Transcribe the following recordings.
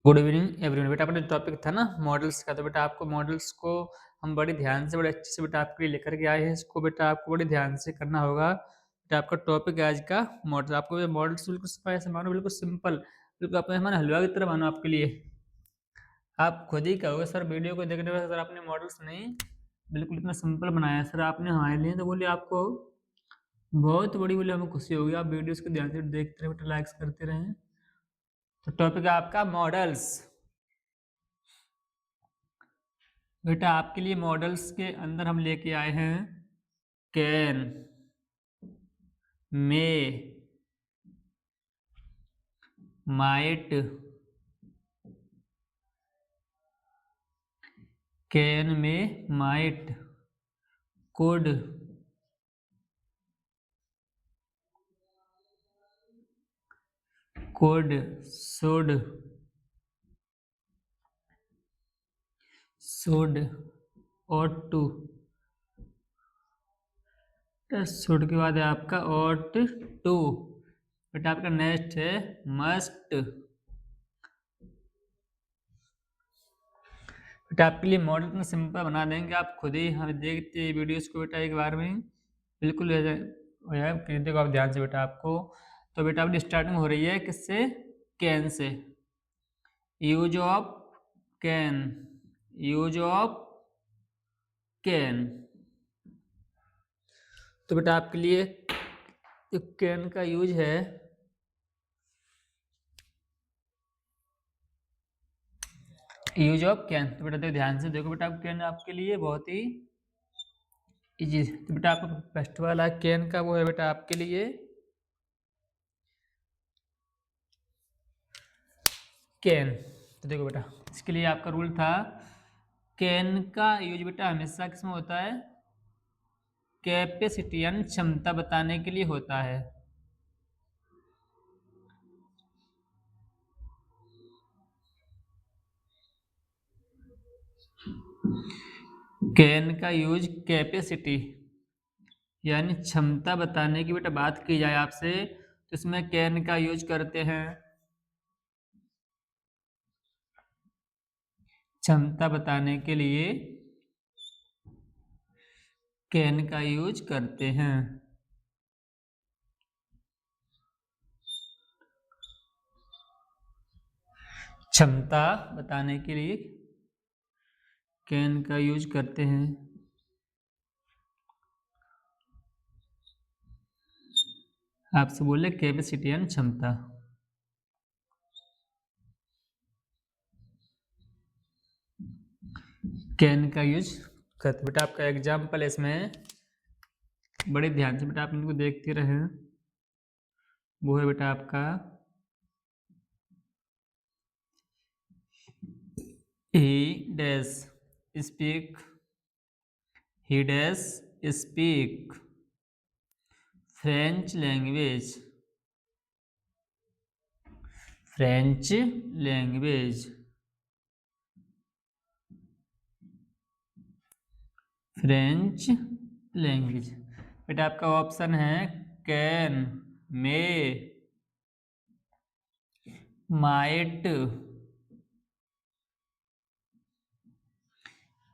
Good evening everyone. बेटा अपना जो टॉपिक था ना मॉडल्स का, तो बेटा आपको मॉडल्स को हम बड़े ध्यान से बड़े अच्छे से बेटा आपके लिए लेकर के आए हैं। इसको बेटा आपको बड़े ध्यान से करना होगा। बेटा आपका टॉपिक है आज का मॉडल। आपको ये मॉडल्स बिल्कुल ऐसे मानो, बिल्कुल सिंपल, बिल्कुल अपने हमारे हलवा की तरह मानो आपके लिए। आप खुद ही कहोगे सर वीडियो को देखने में सर आपने मॉडल्स नहीं बिल्कुल इतना सिंपल बनाया सर आपने हमारे लिए, तो बोलिए आपको बहुत बड़ी बोले हमें खुशी होगी। आप वीडियोस को ध्यान से देखते रहे बेटा, लाइक्स करते रहें। तो टॉपिक है आपका मॉडल्स। बेटा आपके लिए मॉडल्स के अंदर हम लेके आए हैं कैन, मे, माइट, कैन में might, could, could, should, ought to। Should के बाद है आपका ought to। बेटा आपका नेक्स्ट है मस्ट। बेटा आपके लिए मॉडल इतना सिंपल बना देंगे, आप खुद ही हमें देखते वीडियोस को बेटा एक बार में बिल्कुल देखो आप ध्यान से बेटा आपको। तो बेटा अपनी स्टार्टिंग हो रही है किससे? Can say. Use of can, use of can. तो बेटा आपके लिए जो कैन का यूज है, यूज ऑफ कैन, तो बेटा देखो ध्यान से देखो बेटा, कैन आपके लिए बहुत ही इजी। तो बेटा आपका फर्स्ट वाला कैन का वो है बेटा आपके लिए कैन। तो देखो बेटा इसके लिए आपका रूल था कैन का यूज बेटा हमेशा किसमें होता है? कैपेसिटी यानी क्षमता बताने के लिए होता है। कैन का यूज कैपेसिटी यानी क्षमता बताने की बेटा बात की जाए आपसे, तो इसमें कैन का यूज करते हैं। क्षमता बताने के लिए कैन का यूज करते हैं। क्षमता बताने के लिए कैन का यूज करते हैं। आपसे बोले कैपेसिटी यानी क्षमता। कैन का यूज करते बेटा आपका एग्जाम्पल इसमें बड़े ध्यान से बेटा आप इनको देखते रहे। वो है बेटा आपका he does speak, he does speak French language, French language, French language. बेटा आपका ऑप्शन है कैन, मे, माइट,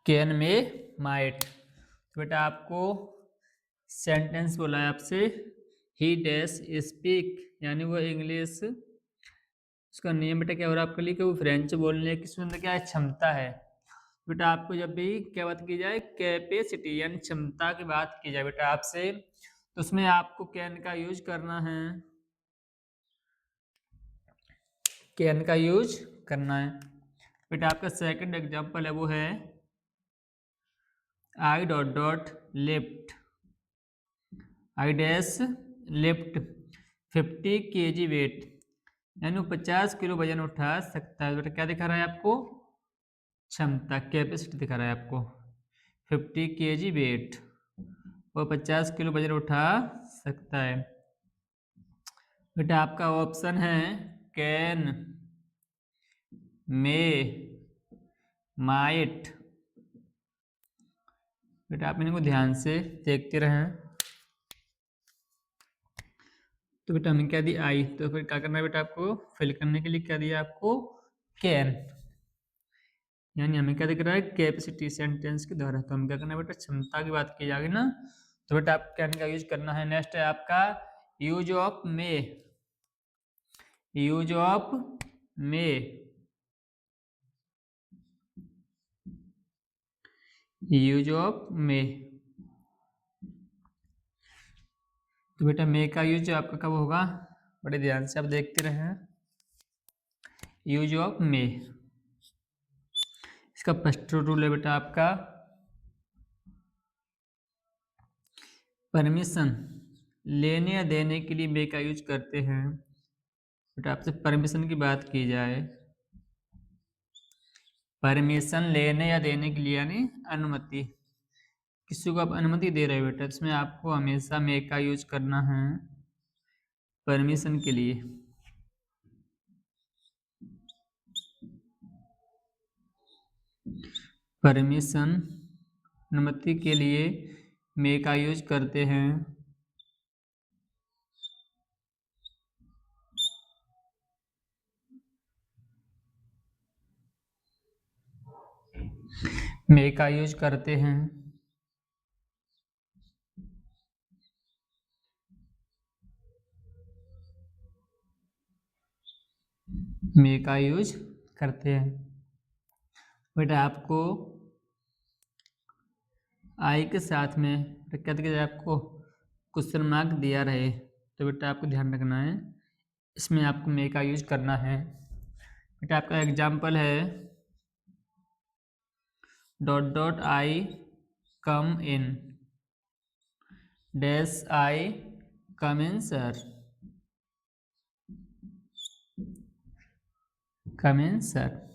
कैन में माइट। तो बेटा आपको सेंटेंस बोला है आपसे ही डैश स्पीक यानी वो इंग्लिश, उसका नियम बेटा क्या हो रहा है आपके लिए कि वो फ्रेंच बोलने की उसमें अंदर क्या है? क्षमता है। बेटा आपको जब भी क्या बात की जाए कैपेसिटी यानी क्षमता की बात की जाए बेटा आपसे, तो उसमें आपको कैन का यूज करना है, कैन का यूज करना है। बेटा आपका सेकंड एग्जांपल है वो है I dot dot lift, I dash lift 50 kg weight यानी 50 किलो वजन उठा सकता है। बेटा क्या दिखा रहा है आपको? क्षमता, कैपेसिटी दिखा रहा है आपको। 50 kg वेट वो 50 किलो वजन उठा सकता है। बेटा आपका ऑप्शन है कैन, मे, माइट। बेटा आप इनको ध्यान से देखते रहें। तो बेटा हमें क्या दी? आई, तो फिर क्या करना है बेटा आपको? फिल करने के लिए क्या दिया आपको? कैन, यानी हमें क्या दिख रहा है, कैपेसिटी सेंटेंस के द्वारा। तो हम क्या करना है बेटा, क्षमता की बात की जाएगी ना, तो बेटा आप कैन का यूज करना है। नेक्स्ट है आपका use of May, use of May, use of May. तो बेटा मे का यूज आपका कब होगा, बड़े ध्यान से आप देखते रहें। यूज ऑफ मे, इसका फर्स्ट रूल है बेटा आपका परमिशन लेने या देने के लिए मे का यूज करते हैं। बेटा आपसे परमिशन की बात की जाए, परमिशन लेने या देने के लिए यानी अनुमति, किसी को आप अनुमति दे रहे हो बेटा, इसमें आपको हमेशा मे का यूज करना है परमिशन के लिए। परमिशन अनुमति के लिए मे का यूज करते हैं। मे का यूज करते हैं। मे का यूज करते हैं। बेटा आपको आई के साथ में कहते हैं आपको क्वेश्चन मार्क दिया रहे, तो बेटा आपको ध्यान रखना है, इसमें आपको मे का यूज करना है। बेटा आपका एग्जाम्पल है dot dot I come in, dash I come in sir, come in sir.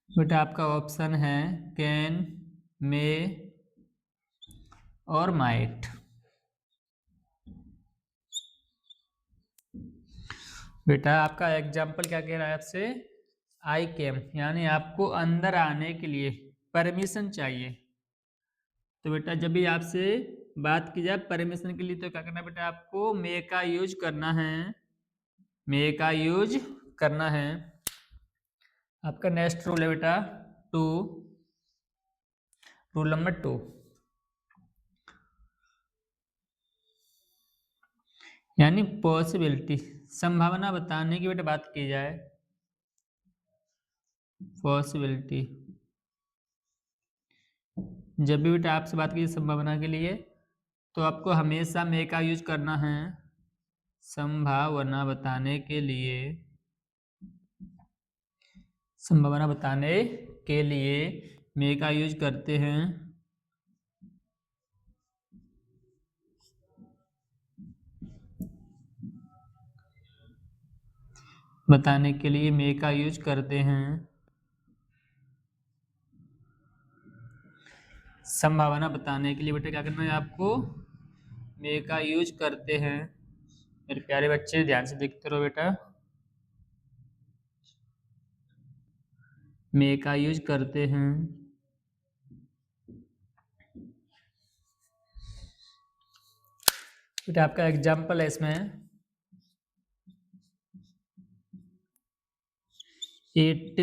बेटा आपका ऑप्शन है कैन, मे और माइट। बेटा आपका एग्जाम्पल क्या कह रहा है आपसे, आई कैम, यानी आपको अंदर आने के लिए परमिशन चाहिए। तो बेटा जब भी आपसे बात की जाए परमिशन के लिए, तो क्या करना है बेटा, आपको मे का यूज करना है, मे का यूज करना है। आपका नेक्स्ट रूल है बेटा टू, रूल नंबर 2, यानी पॉसिबिलिटी, संभावना बताने की बेटा बात की जाए, पॉसिबिलिटी, जब भी बेटा आपसे बात की संभावना के लिए, तो आपको हमेशा मे का यूज करना है संभावना बताने के लिए, संभावना बताने के लिए मे का यूज करते हैं। बताने के लिए मे का यूज करते हैं, संभावना बताने के लिए बेटा क्या करना है आपको, मे का यूज करते हैं। मेरे प्यारे बच्चे ध्यान से देखते रहो बेटा, मे का यूज करते हैं। बेटा आपका एग्जाम्पल है इसमें, इट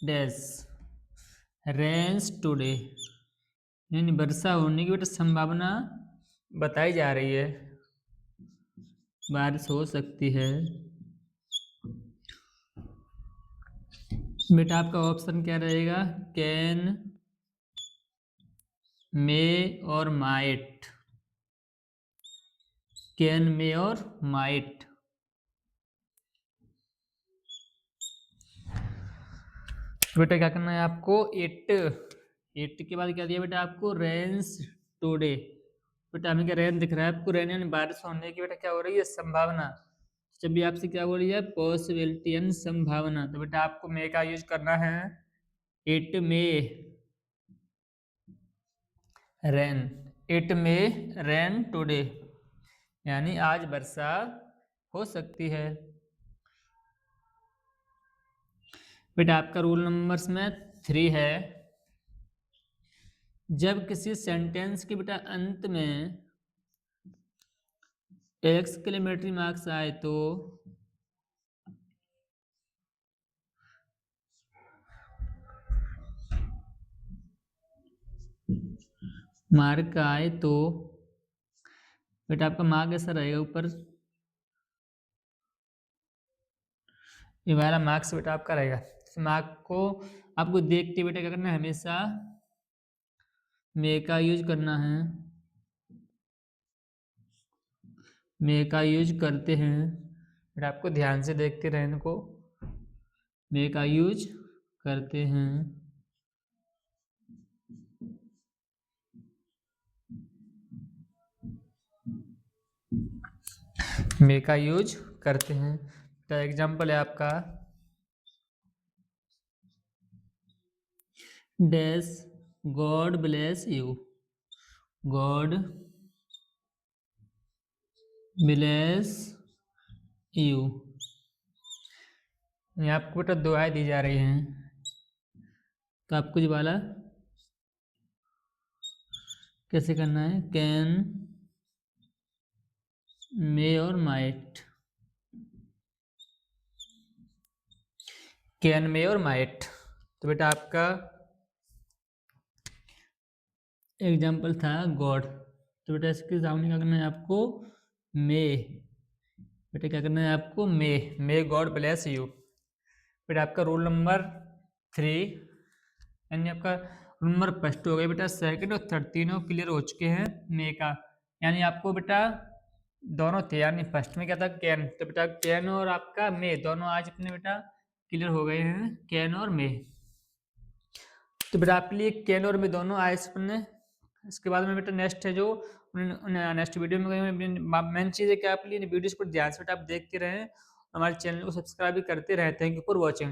डैश रेन्स टुडे, यानी वर्षा होने की बेटा संभावना बताई जा रही है, बारिश हो सकती है। बेटा आपका ऑप्शन क्या रहेगा, कैन, मे और माइट, कैन, मे और माइट। बेटा क्या करना है आपको, इट, इट के बाद क्या दिया बेटा आपको, रेन्स टुडे। बेटा हमें क्या रेन दिख रहा है आपको, रेन यानी बारिश होने की बेटा क्या हो रही है, संभावना। जब भी आपसे क्या बोली जाए पॉसिबिलिटी यानी संभावना, तो बेटा आपको मे का यूज करना है, it may rain, it may rain today, यानी आज वर्षा हो सकती है। बेटा आपका रूल नंबर में 3 है, जब किसी सेंटेंस के बेटा अंत में एक्सक्लेमेटरी मार्क्स आए तो मार्क आए तो बेटा आपका मार्क ऐसा रहेगा ऊपर, ये वाला मार्क्स बेटा आपका रहेगा। मार्क को आपको देखते बेटा क्या करना है, हमेशा मे का यूज करना है, मे का यूज करते हैं बेटा, आपको ध्यान से देखते रहने को, मे का यूज करते हैं, मे का यूज करते हैं। तो एग्जाम्पल है आपका dash God bless you, God bless you. यहाँ आपको बेटा दुआएं दी जा रही हैं, तो आपको जो वाला कैसे करना है, कैन मे और माइट, कैन मे और माइट। तो बेटा आपका एग्जाम्पल था गॉड, तो बेटा इसके सामने क्या करना है आपको, मे, बेटा क्या करना है आपको, मे गॉड ब्लेस यू। बेटा आपका रोल नंबर 3 यानी आपका रोल नंबर फर्स्ट हो गया बेटा, सेकंड और थर्ड तीनों क्लियर हो चुके हैं मे का, यानी आपको बेटा दोनों थे, यानी फर्स्ट में क्या था कैन, तो बेटा कैन और आपका मे दोनों आज अपने बेटा क्लियर हो गए हैं, कैन और मे। तो बेटा आपके लिए कैन और मे दोनों आए अपने। इसके बाद में बेटा नेक्स्ट है जो नेक्स्ट वीडियो में मेन चीज़ है कि आप लिए वीडियोस पर ध्यान से बेटा आप देखते रहें, हमारे चैनल को सब्सक्राइब भी करते रहें। Thank you for watching.